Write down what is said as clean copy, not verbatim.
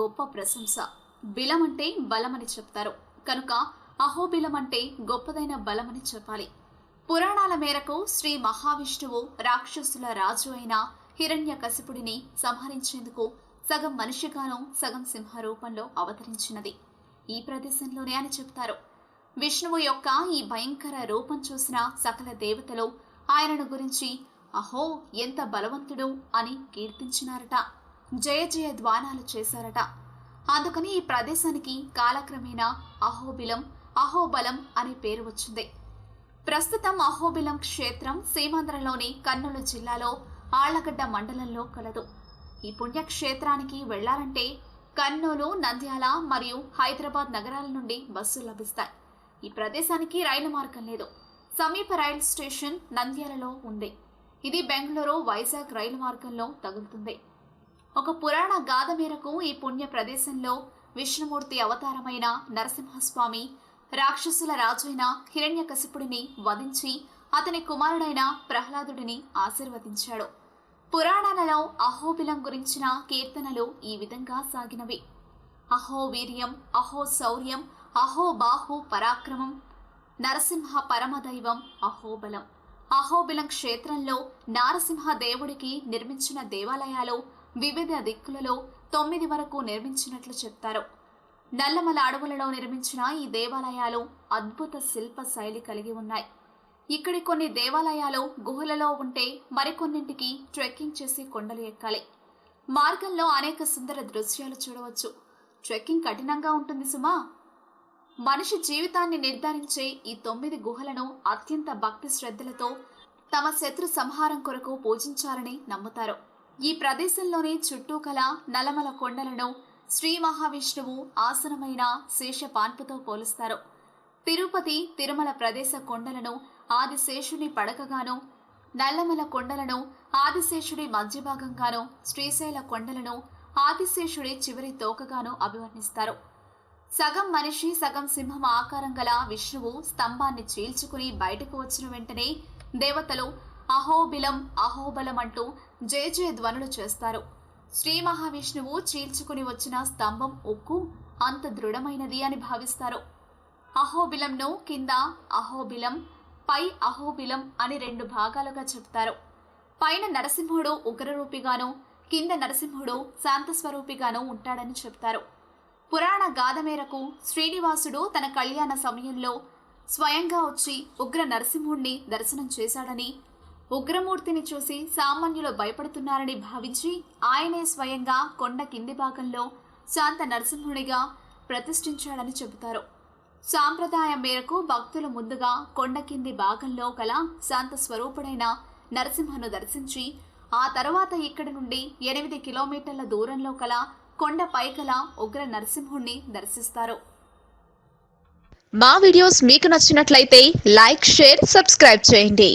గొప్ప ప్రశంస. బిలం అంటే బలమని చెప్తారు కనుక అహోబిలం అంటే గొప్పదైన బలమని చెప్పాలి. పురాణాల మేరకు శ్రీ మహావిష్ణువు రాక్షసుల రాజు అయిన హిరణ్యకశిపుడిని సంహరించేందుకు సగం మనిషిగాను సగం సింహ రూపంలో అవతరించినది ఈ ప్రదేశంలోనే అని చెప్తారు. విష్ణువు యొక్క ఈ భయంకర రూపం చూసిన సకల దేవతలు ఆయనను గురించి అహో ఎంత బలవంతుడు అని కీర్తించినారట. జయ జయ ధ్వానాలు చేశారట. అందుకని ఈ ప్రదేశానికి కాలక్రమేణా అహోబిలం, అహోబలం అనే పేరు వచ్చింది. ప్రస్తుతం అహోబిలం క్షేత్రం సీమాంధ్రలోని కర్నూలు జిల్లాలో ఆళ్లగడ్డ మండలంలో కలదు. ఈ పుణ్యక్షేత్రానికి వెళ్లాలంటే కర్నూలు, నంద్యాల మరియు హైదరాబాద్ నగరాల నుండి బస్సులు లభిస్తాయి. ఈ ప్రదేశానికి రైలు మార్గం లేదు. సమీప రైలు స్టేషన్ నంద్యాలలో ఉంది. ఇది బెంగళూరు, వైజాగ్ రైలు మార్గంలో తగులుతుంది. ఒక పురాణ గాథ మేరకు ఈ పుణ్య ప్రదేశంలో విష్ణుమూర్తి అవతారమైన నరసింహస్వామి రాక్షసుల రాజైన హిరణ్యకశిపుడిని వధించి అతని కుమారుడైన ప్రహ్లాదుడిని ఆశీర్వదించాడు. పురాణాలలో అహోబిలం గురించిన కీర్తనలు ఈ విధంగా సాగినవి. అహో వీర్యం, అహో శౌర్యం, అహో బాహు పరాక్రమం, నరసింహ పరమదైవం అహోబలం. అహోబిలం క్షేత్రంలో నారసింహ దేవుడికి నిర్మించిన దేవాలయాలు వివిధ దిక్కులలో 9 వరకు నిర్మించినట్లు చెప్తారు. నల్లమల అడవులలో నిర్మించిన ఈ దేవాలయాలు అద్భుత శిల్ప శైలి కలిగి ఉన్నాయి. ఇక్కడి కొన్ని దేవాలయాలు గుహలలో ఉంటే మరికొన్నింటికి ట్రెక్కింగ్ చేసి కొండలు ఎక్కాలి. మార్గంలో అనేక సుందర దృశ్యాలు చూడవచ్చు. ట్రెక్కింగ్ కఠినంగా ఉంటుంది సుమా. మనిషి జీవితాన్ని నిర్ధారించే ఈ 9 గుహలను అత్యంత భక్తి శ్రద్ధలతో తమ శత్రు సంహారం కొరకు పూజించాలని నమ్ముతారు. ఈ ప్రదేశంలోని చుట్టూ కల నల్లమల కొండలను శ్రీ మహావిష్ణువు ఆసనమైన శేషపాన్పుతో పోలుస్తారు. తిరుపతి, తిరుమల ప్రదేశ కొండలను ఆదిశేషుని పడకగాను, నల్లమల కొండలను ఆదిశేషుడి మధ్యభాగంగాను, శ్రీశైల కొండలను ఆదిశేషుడి చివరి తోకగాను అభివర్ణిస్తారు. సగం మనిషి సగం సింహం ఆకారం గల విష్ణువు స్తంభాన్ని చీల్చుకుని బయటకు వచ్చిన వెంటనే దేవతలు అహోబిలం, అహోబలం అంటూ జయ జయ ధ్వనులు చేస్తారు. శ్రీ మహావిష్ణువు చీల్చుకుని వచ్చిన స్తంభం ఉక్కు అంత దృఢమైనది అని భావిస్తారు. అహోబిలంను కింద అహోబిలం, పై అహోబిలం అని 2 భాగాలుగా చెప్తారు. పైన నరసింహుడు ఉగ్రరూపిగాను, కింద నరసింహుడు శాంతస్వరూపిగాను ఉంటాడని చెప్తారు. పురాణ గాథ మేరకు శ్రీనివాసుడు తన కళ్యాణ సమయంలో స్వయంగా వచ్చి ఉగ్ర నరసింహుణ్ణి దర్శనం చేశాడని, ఉగ్రమూర్తిని చూసి సామాన్యులు భయపడుతున్నారని భావించి ఆయనే స్వయంగా కొండ కింది భాగంలో శాంత నరసింహుడిగా ప్రతిష్ఠించాడని చెబుతారు. సాంప్రదాయం మేరకు భక్తులు ముందుగా కొండ కింది భాగంలో గల శాంత స్వరూపుడైన నరసింహను దర్శించి ఆ తర్వాత ఇక్కడి నుండి 8 కిలోమీటర్ల దూరంలో కల కొండ పైకల ఉగ్ర నరసింహుణ్ణి దర్శిస్తారు. మా వీడియోస్ మీకు నచ్చినట్లయితే లైక్, షేర్, సబ్స్క్రైబ్ చేయండి.